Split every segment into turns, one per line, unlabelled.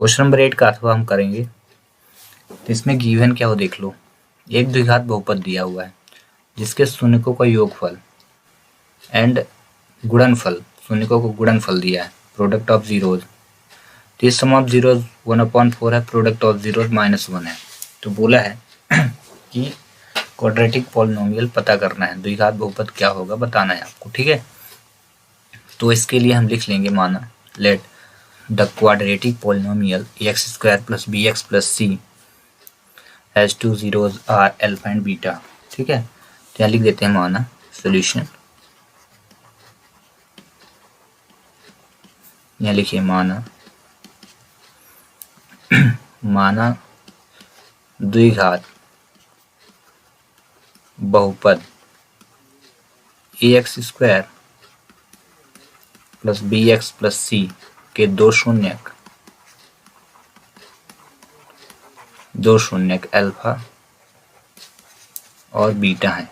Question number 8 का अथवा हम करेंगे। तो इसमें गिवन क्या हो देख लो। एक द्विघात बहुपद दिया हुआ है जिसके शून्यकों का योगफल एंड गुणनफल, शून्यकों को गुणनफल दिया है, प्रोडक्ट ऑफ जीरोज। तो इस सम ऑफ जीरोज 1/4 है, प्रोडक्ट ऑफ जीरोज -1 है। तो बोला है कि क्वाड्रेटिक पॉलिनोमियल पता करना है, द्विघात बहुपद क्या होगा बताना है आपको, ठीक है। तो इसके लिए हम लिख लेंगे, माना let the quadratic polynomial ax² + bx + c has two zeros are alpha and beta, ठीक है। तो यहाँ लिख देते हैं माना सोल्यूशन, यहाँ लिखिए माना द्विघात बहुपद ax² + bx + c के दो शून्यक अल्फा और बीटा है।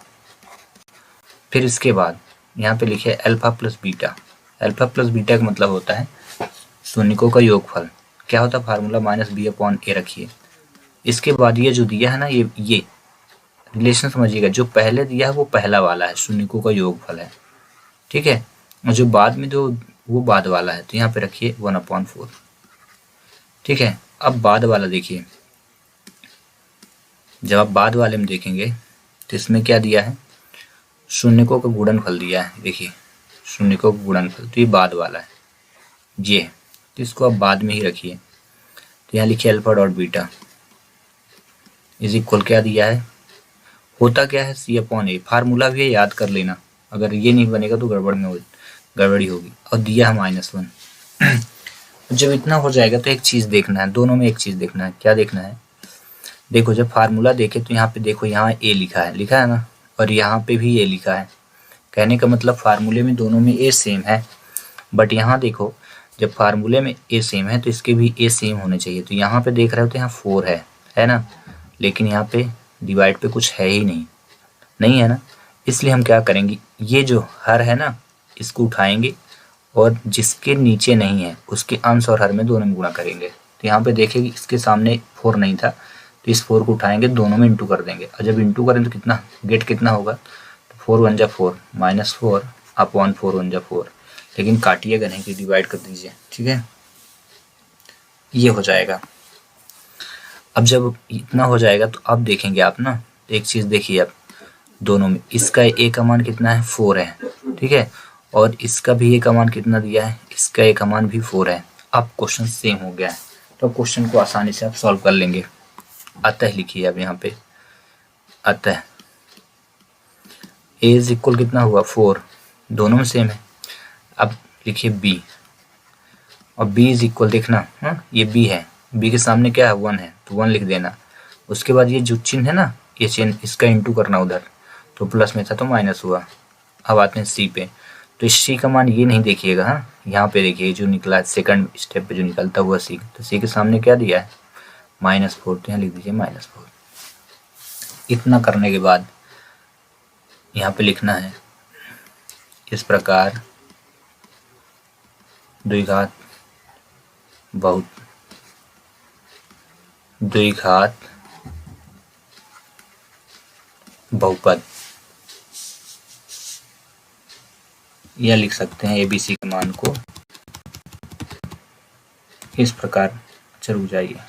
फिर इसके बाद यहाँ पे लिखे alpha plus beta. Alpha plus beta का मतलब होता है शून्यकों का योगफल। क्या होता है फार्मूला? -b/a रखिए। इसके बाद ये जो दिया है ना, ये रिलेशन समझिएगा, जो पहले दिया है वो पहला वाला है, शून्यकों का योगफल है, ठीक है। और जो बाद में जो वो बाद वाला है, तो यहाँ पे रखिए 1/4, ठीक है। अब बाद वाला देखिए, जब आप बाद वाले में देखेंगे तो इसमें क्या दिया है? शून्यकों का गुणनफल दिया है, देखिए शून्यकों का गुणनफल, तो ये बाद वाला है ये, तो इसको आप बाद में ही रखिए। तो यहाँ लिखिए alpha dot beta is equal, क्या दिया है, होता क्या है c/a। फार्मूला भी है, याद कर लेना, अगर ये नहीं बनेगा तो गड़बड़ी होगी। और दिया है -1। जब इतना हो जाएगा तो एक चीज़ देखना है, दोनों में एक चीज़ देखना है। क्या देखना है? देखो जब फार्मूला देखे तो यहाँ पे देखो, यहाँ a लिखा है ना, और यहाँ पे भी a लिखा है। कहने का मतलब फार्मूले में दोनों में a सेम है, बट यहाँ देखो जब फार्मूले में a सेम है तो इसके भी a सेम होने चाहिए। तो यहाँ पे देख रहे हो तो यहाँ 4 है ना, लेकिन यहाँ पे डिवाइड पे कुछ है ही नहीं है ना। इसलिए हम क्या करेंगे, ये जो हर है ना इसको उठाएंगे और जिसके नीचे नहीं है उसके अंश और हर में दोनों में गुणा करेंगे। तो यहाँ पे देखिए इसके सामने 4 नहीं था, तो इस 4 को उठाएंगे, दोनों में इंटू कर देंगे, और जब इंटू करें तो कितना गेट कितना होगा, तो 4 × 1 = 4 -4/4 × 1 = 4। लेकिन काटिएगा नहीं कि डिवाइड कर दीजिए, ठीक है। ये हो जाएगा। अब जब इतना हो जाएगा तो अब देखेंगे आप ना, एक चीज़ देखिए आप, दोनों में इसका a का मान कितना है, 4 है, ठीक है। और इसका भी a का मान कितना दिया है, इसका a का मान भी 4 है। अब क्वेश्चन सेम हो गया है, तो क्वेश्चन को आसानी से आप सॉल्व कर लेंगे। अतः लिखिए अब यहाँ पे, अतः a इज इक्वल कितना हुआ, 4, दोनों में सेम है। अब लिखिए b, और b इज इक्वल देखना, ये b है, b के सामने क्या है, 1 है, तो 1 लिख देना। उसके बाद ये जो चिन्ह है ना, ये चिन्ह इसका इंटू करना उधर, तो प्लस में था तो माइनस हुआ। अब आते हैं सी पे, तो इस सी का मान ये नहीं देखिएगा, यहाँ पे देखिए जो निकला सेकंड स्टेप पे जो निकलता हुआ सी, तो सी के सामने क्या दिया है, -4, तो यहाँ लिख दीजिए -4। इतना करने के बाद यहाँ पे लिखना है इस प्रकार द्विघात बहुपद, या लिख सकते हैं ABC के मान को इस प्रकार, चलो जाइए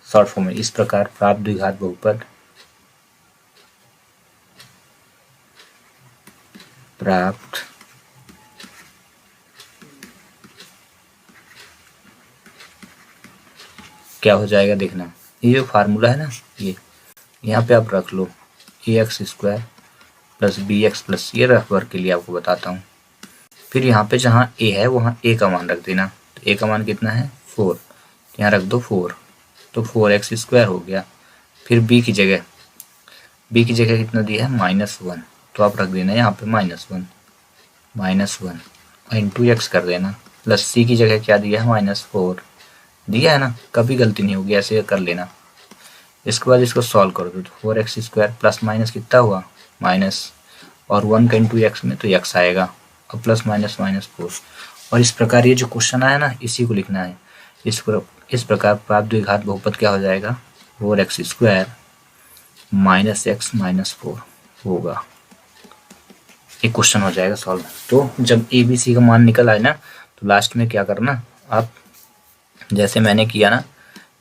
शॉर्ट फॉर्म में, इस प्रकार प्राप्त द्विघात बहुपद क्या हो जाएगा देखना। ये जो फार्मूला है ना, ये यहाँ पे आप रख लो ax² + bx + c, ये रफ वर्क के लिए आपको बताता हूँ। फिर यहाँ पे जहाँ a है वहाँ a का मान रख देना, तो a का मान कितना है, 4, यहाँ रख दो 4, तो 4x² हो गया। फिर b की जगह कितना दिया है, -1, तो आप रख देना यहाँ पे -1 और इंटू x कर देना, प्लस c की जगह क्या दिया है, -4 दिया है ना, कभी गलती नहीं होगी, ऐसे कर लेना। इसके बाद इसको सॉल्व कर दो, तो 4x² प्लस माइनस कितना हुआ, माइनस, और 1 का इंटू x में तो x आएगा, और प्लस -4। और इस प्रकार ये जो क्वेश्चन आया ना, इसी को लिखना है। इस प्रकार प्राप्त द्विघात बहुपद क्या हो जाएगा, 4x² -x-4 होगा। एक क्वेश्चन हो जाएगा सॉल्व। तो जब ABC का मान निकल आए ना, तो लास्ट में क्या करना, आप जैसे मैंने किया ना,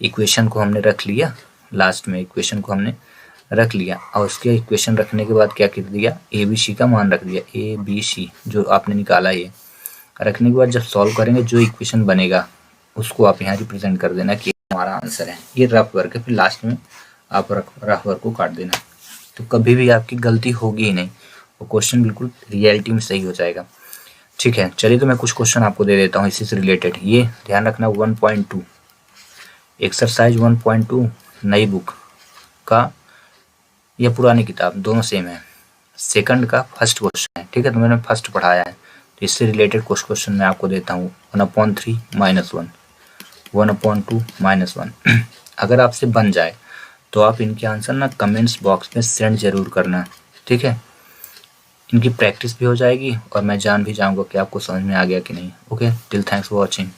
इक्वेशन को हमने रख लिया, लास्ट में इक्वेशन को हमने रख लिया और उसके इक्वेशन रखने के बाद क्या कर दिया, ABC का मान रख दिया, ABC जो आपने निकाला ये रखने के बाद जब सॉल्व करेंगे जो इक्वेशन बनेगा उसको आप यहाँ रिप्रेजेंट कर देना कि हमारा आंसर है। ये रफ वर्क है, फिर लास्ट में आप रफ वर्क को काट देना, तो कभी भी आपकी गलती होगी ही नहीं, वो क्वेश्चन बिल्कुल रियलिटी में सही हो जाएगा। ठीक है, चलिए तो मैं कुछ क्वेश्चन आपको दे देता हूँ इसी से रिलेटेड। ये ध्यान रखना 1.2 एक्सरसाइज 1.2 नई बुक का या पुरानी किताब दोनों सेम है, सेकंड का फर्स्ट क्वेश्चन है। ठीक है, तो मैंने फर्स्ट पढ़ाया है, तो इससे रिलेटेड कुछ क्वेश्चन मैं आपको देता हूँ। 1/3 -1, 1/2 -1 अगर आपसे बन जाए तो आप इनके आंसर ना कमेंट्स बॉक्स में सेंड जरूर करना। ठीक है, इनकी प्रैक्टिस भी हो जाएगी और मैं जान भी जाऊंगा कि आपको समझ में आ गया कि नहीं। Okay, till thanks for watching.